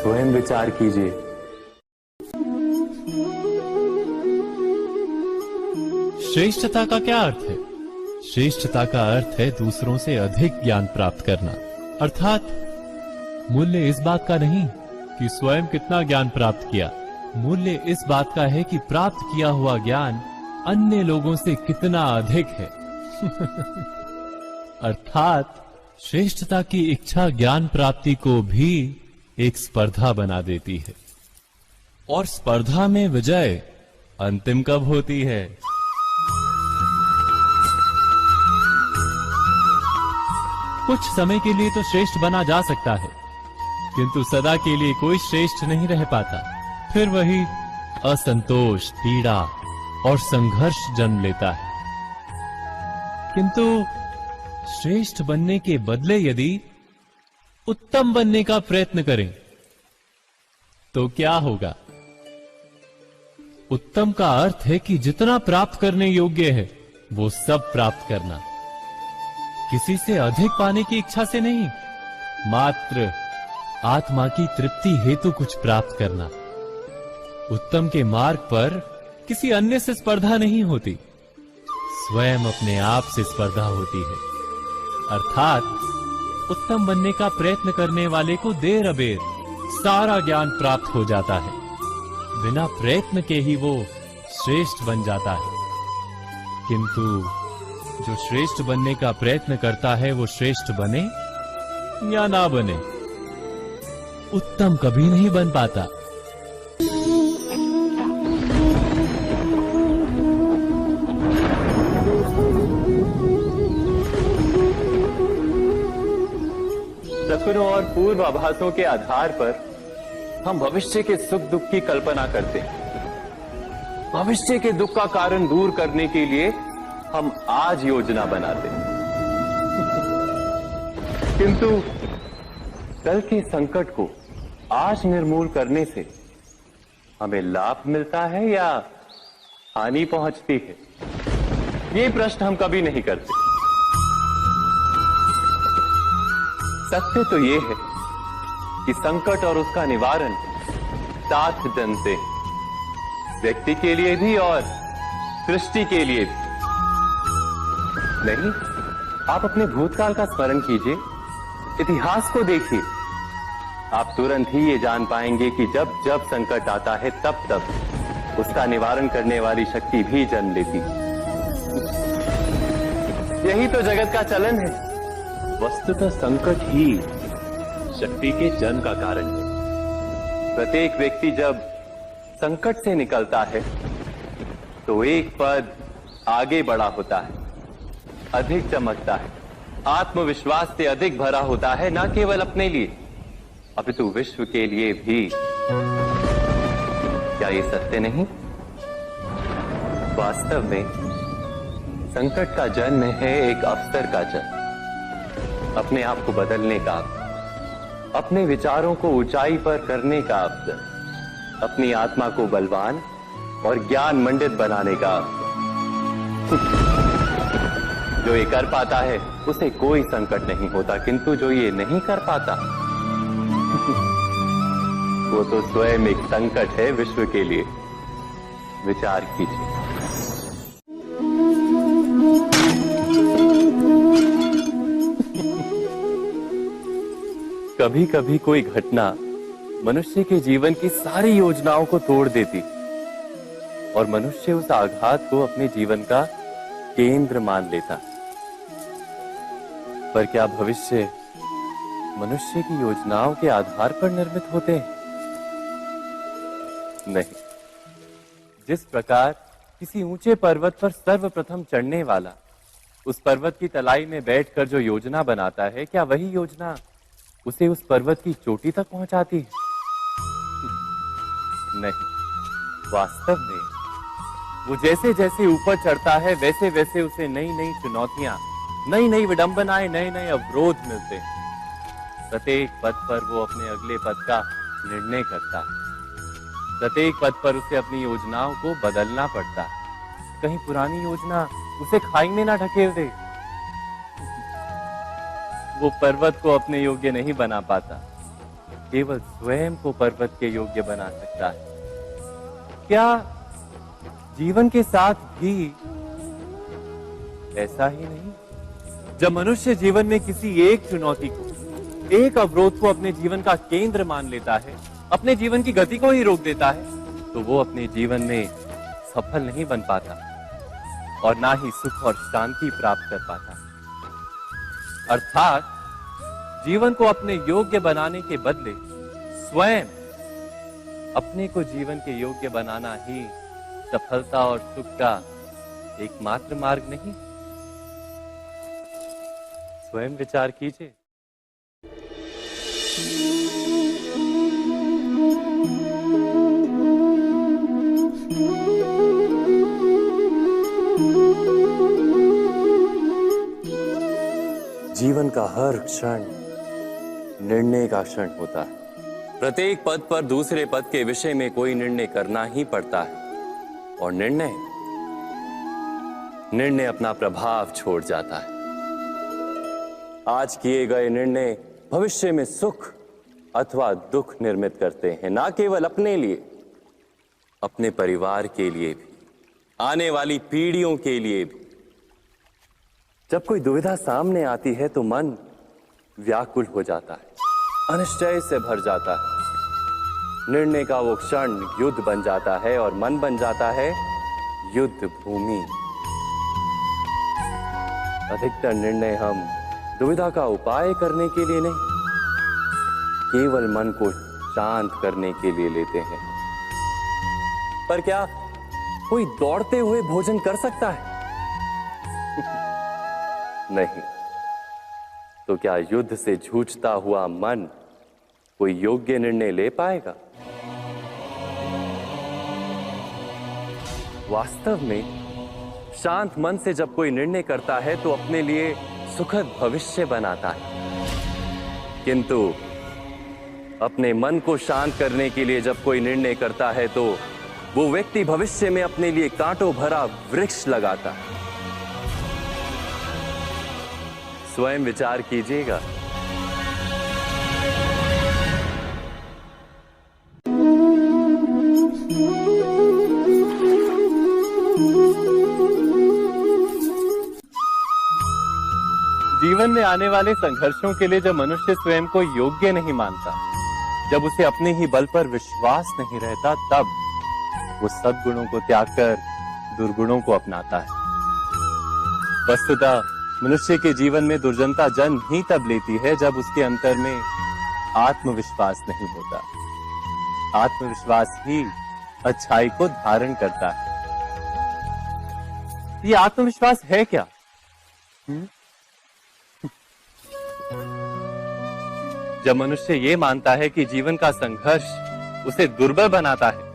स्वयं विचार कीजिए। श्रेष्ठता का क्या अर्थ है? श्रेष्ठता का अर्थ है दूसरों से अधिक ज्ञान प्राप्त करना। अर्थात मूल्य इस बात का नहीं कि स्वयं कितना ज्ञान प्राप्त किया, मूल्य इस बात का है कि प्राप्त किया हुआ ज्ञान अन्य लोगों से कितना अधिक है। अर्थात श्रेष्ठता की इच्छा ज्ञान प्राप्ति को भी एक स्पर्धा बना देती है। और स्पर्धा में विजय अंतिम कब होती है? कुछ समय के लिए तो श्रेष्ठ बना जा सकता है, किंतु सदा के लिए कोई श्रेष्ठ नहीं रह पाता। फिर वही असंतोष, पीड़ा और संघर्ष जन्म लेता है। किंतु श्रेष्ठ बनने के बदले यदि उत्तम बनने का प्रयत्न करें तो क्या होगा? उत्तम का अर्थ है कि जितना प्राप्त करने योग्य है वो सब प्राप्त करना, किसी से अधिक पाने की इच्छा से नहीं, मात्र आत्मा की तृप्ति हेतु कुछ प्राप्त करना। उत्तम के मार्ग पर किसी अन्य से स्पर्धा नहीं होती, स्वयं अपने आप से स्पर्धा होती है। अर्थात उत्तम बनने का प्रयत्न करने वाले को देर अबेर सारा ज्ञान प्राप्त हो जाता है, बिना प्रयत्न के ही वो श्रेष्ठ बन जाता है। किंतु जो श्रेष्ठ बनने का प्रयत्न करता है वो श्रेष्ठ बने या ना बने, उत्तम कभी नहीं बन पाता। सपनों और पूर्वाभासों के आधार पर हम भविष्य के सुख दुख की कल्पना करते हैं। भविष्य के दुख का कारण दूर करने के लिए हम आज योजना बनाते हैं। किंतु कल के संकट को आज निर्मूल करने से हमें लाभ मिलता है या हानि पहुंचती है, ये प्रश्न हम कभी नहीं करते। सत्य तो ये है कि संकट और उसका निवारण साथ जनते, व्यक्ति के लिए भी और सृष्टि के लिए भी। नहीं, आप अपने भूतकाल का स्मरण कीजिए, इतिहास को देखिए, आप तुरंत ही ये जान पाएंगे कि जब जब संकट आता है तब तब उसका निवारण करने वाली शक्ति भी जन्म लेती है। यही तो जगत का चलन है। वस्तुतः संकट ही शक्ति के जन्म का कारण है। प्रत्येक व्यक्ति जब संकट से निकलता है तो एक पद आगे बढ़ा होता है, अधिक चमकता है, आत्मविश्वास से अधिक भरा होता है, न केवल अपने लिए अपितु विश्व के लिए भी। क्या ये सत्य नहीं? वास्तव में संकट का जन्म है एक अवसर का जन्म, अपने आप को बदलने का, अपने विचारों को ऊंचाई पर करने का अवसर, अपनी आत्मा को बलवान और ज्ञान मंडित बनाने का अवसर। जो ये कर पाता है उसे कोई संकट नहीं होता, किंतु जो ये नहीं कर पाता वो तो स्वयं एक संकट है विश्व के लिए। विचार कीजिए। कभी कभी कोई घटना मनुष्य के जीवन की सारी योजनाओं को तोड़ देती और मनुष्य उस आघात को अपने जीवन का केंद्र मान लेता। पर क्या भविष्य मनुष्य की योजनाओं के आधार पर निर्मित होते हैं? नहीं। जिस प्रकार किसी ऊंचे पर्वत पर सर्वप्रथम चढ़ने वाला उस पर्वत की तलाई में बैठकर जो योजना बनाता है, क्या वही योजना उसे उस पर्वत की चोटी तक पहुंचाती है? नहीं। वास्तव में वो जैसे जैसे ऊपर चढ़ता है वैसे वैसे उसे नई नई चुनौतियां, नई नई विडंबनाएं, नए नए अवरोध मिलते हैं। प्रत्येक पद पर वो अपने अगले पद का निर्णय करता है। प्रत्येक पद पर उसे अपनी योजनाओं को बदलना पड़ता है। कहीं पुरानी योजना उसे खाई में ना ढकेल दे। वो पर्वत को अपने योग्य नहीं बना पाता, केवल स्वयं को पर्वत के योग्य बना सकता है। क्या जीवन के साथ भी ऐसा ही नहीं? जब मनुष्य जीवन में किसी एक चुनौती को, एक अवरोध को अपने जीवन का केंद्र मान लेता है, अपने जीवन की गति को ही रोक देता है, तो वो अपने जीवन में सफल नहीं बन पाता और ना ही सुख और शांति प्राप्त कर पाता। अर्थात जीवन को अपने योग्य बनाने के बदले स्वयं अपने को जीवन के योग्य बनाना ही सफलता और सुख का एकमात्र मार्ग नहीं। स्वयं विचार कीजिए। जीवन का हर क्षण निर्णय का क्षण होता है। प्रत्येक पद पर दूसरे पद के विषय में कोई निर्णय करना ही पड़ता है और निर्णय अपना प्रभाव छोड़ जाता है। आज किए गए निर्णय भविष्य में सुख अथवा दुख निर्मित करते हैं, ना केवल अपने लिए, अपने परिवार के लिए भी, आने वाली पीढ़ियों के लिए भी। जब कोई दुविधा सामने आती है तो मन व्याकुल हो जाता है, अनिश्चय से भर जाता है। निर्णय का वो क्षण युद्ध बन जाता है और मन बन जाता है युद्ध भूमि। अधिकतर निर्णय हम दुविधा का उपाय करने के लिए नहीं, केवल मन को शांत करने के लिए लेते हैं। पर क्या कोई दौड़ते हुए भोजन कर सकता है? नहीं। तो क्या युद्ध से जूझता हुआ मन कोई योग्य निर्णय ले पाएगा? वास्तव में शांत मन से जब कोई निर्णय करता है तो अपने लिए सुखद भविष्य बनाता है, किंतु अपने मन को शांत करने के लिए जब कोई निर्णय करता है तो वो व्यक्ति भविष्य में अपने लिए कांटों भरा वृक्ष लगाता है। स्वयं विचार कीजिएगा। जीवन में आने वाले संघर्षों के लिए जब मनुष्य स्वयं को योग्य नहीं मानता, जब उसे अपने ही बल पर विश्वास नहीं रहता, तब वो सद्गुणों को त्याग कर दुर्गुणों को अपनाता है। वस्तुतः मनुष्य के जीवन में दुर्जनता जन्म ही तब लेती है जब उसके अंतर में आत्मविश्वास नहीं होता। आत्मविश्वास ही अच्छाई को धारण करता है। ये आत्मविश्वास है क्या? जब मनुष्य ये मानता है कि जीवन का संघर्ष उसे दुर्बल बनाता है,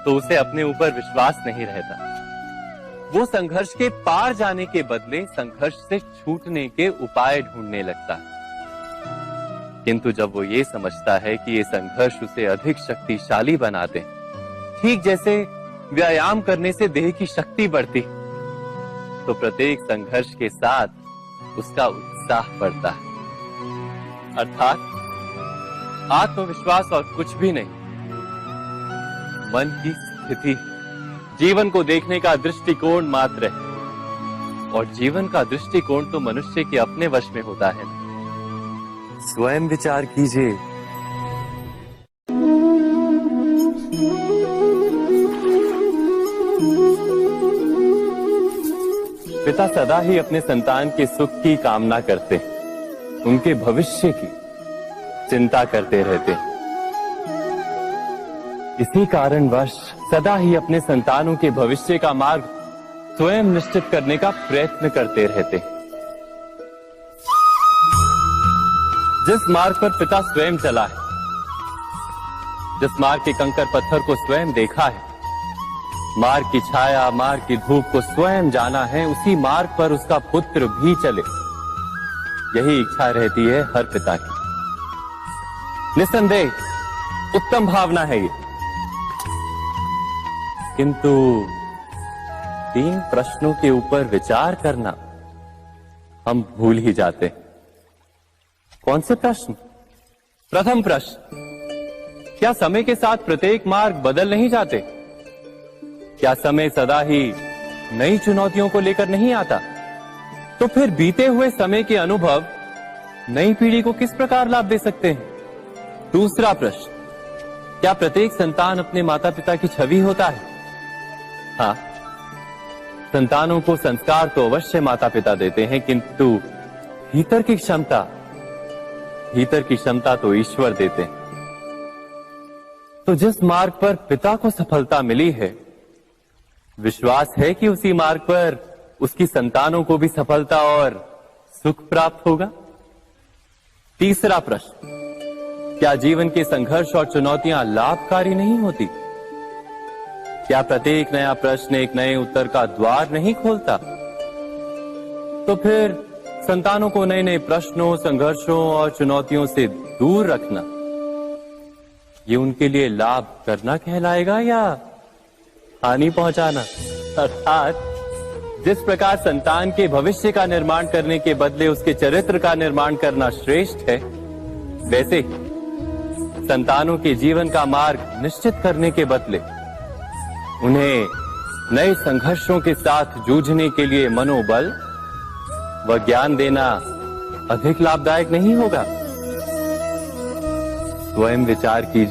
तो उसे अपने ऊपर विश्वास नहीं रहता। वो संघर्ष के पार जाने के बदले संघर्ष से छूटने के उपाय ढूंढने लगता है। किंतु जब वो ये समझता है कि ये संघर्ष उसे अधिक शक्तिशाली बनाते हैं, ठीक जैसे व्यायाम करने से देह की शक्ति बढ़ती, तो प्रत्येक संघर्ष के साथ उसका उत्साह बढ़ता है। अर्थात आत्मविश्वास और कुछ भी नहीं, मन की स्थिति, जीवन को देखने का दृष्टिकोण मात्र है। और जीवन का दृष्टिकोण तो मनुष्य के अपने वश में होता है। स्वयं विचार कीजिए। पिता सदा ही अपने संतान के सुख की कामना करते हैं, उनके भविष्य की चिंता करते रहते हैं। इसी कारणवश सदा ही अपने संतानों के भविष्य का मार्ग स्वयं निश्चित करने का प्रयत्न करते रहते हैं। जिस मार्ग पर पिता स्वयं चला है, जिस मार्ग के कंकर पत्थर को स्वयं देखा है, मार्ग की छाया, मार्ग की धूप को स्वयं जाना है, उसी मार्ग पर उसका पुत्र भी चले, यही इच्छा रहती है हर पिता की। निस्संदेह उत्तम भावना है ये, किंतु 3 प्रश्नों के ऊपर विचार करना हम भूल ही जाते हैं। कौन से प्रश्न? प्रथम प्रश्न, क्या समय के साथ प्रत्येक मार्ग बदल नहीं जाते? क्या समय सदा ही नई चुनौतियों को लेकर नहीं आता? तो फिर बीते हुए समय के अनुभव नई पीढ़ी को किस प्रकार लाभ दे सकते हैं? दूसरा प्रश्न, क्या प्रत्येक संतान अपने माता पिता की छवि होता है? हाँ, संतानों को संस्कार तो अवश्य माता पिता देते हैं, किंतु भीतर की क्षमता तो ईश्वर देते हैं। तो जिस मार्ग पर पिता को सफलता मिली है, विश्वास है कि उसी मार्ग पर उसकी संतानों को भी सफलता और सुख प्राप्त होगा। तीसरा प्रश्न, क्या जीवन के संघर्ष और चुनौतियां लाभकारी नहीं होती? क्या प्रत्येक नया प्रश्न एक नए उत्तर का द्वार नहीं खोलता? तो फिर संतानों को नए नए प्रश्नों, संघर्षों और चुनौतियों से दूर रखना, ये उनके लिए लाभ करना कहलाएगा या हानि पहुंचाना? अर्थात जिस प्रकार संतान के भविष्य का निर्माण करने के बदले उसके चरित्र का निर्माण करना श्रेष्ठ है, वैसे ही संतानों के जीवन का मार्ग निश्चित करने के बदले उन्हें नए संघर्षों के साथ जूझने के लिए मनोबल व ज्ञान देना अधिक लाभदायक नहीं होगा? स्वयं विचार कीजिए।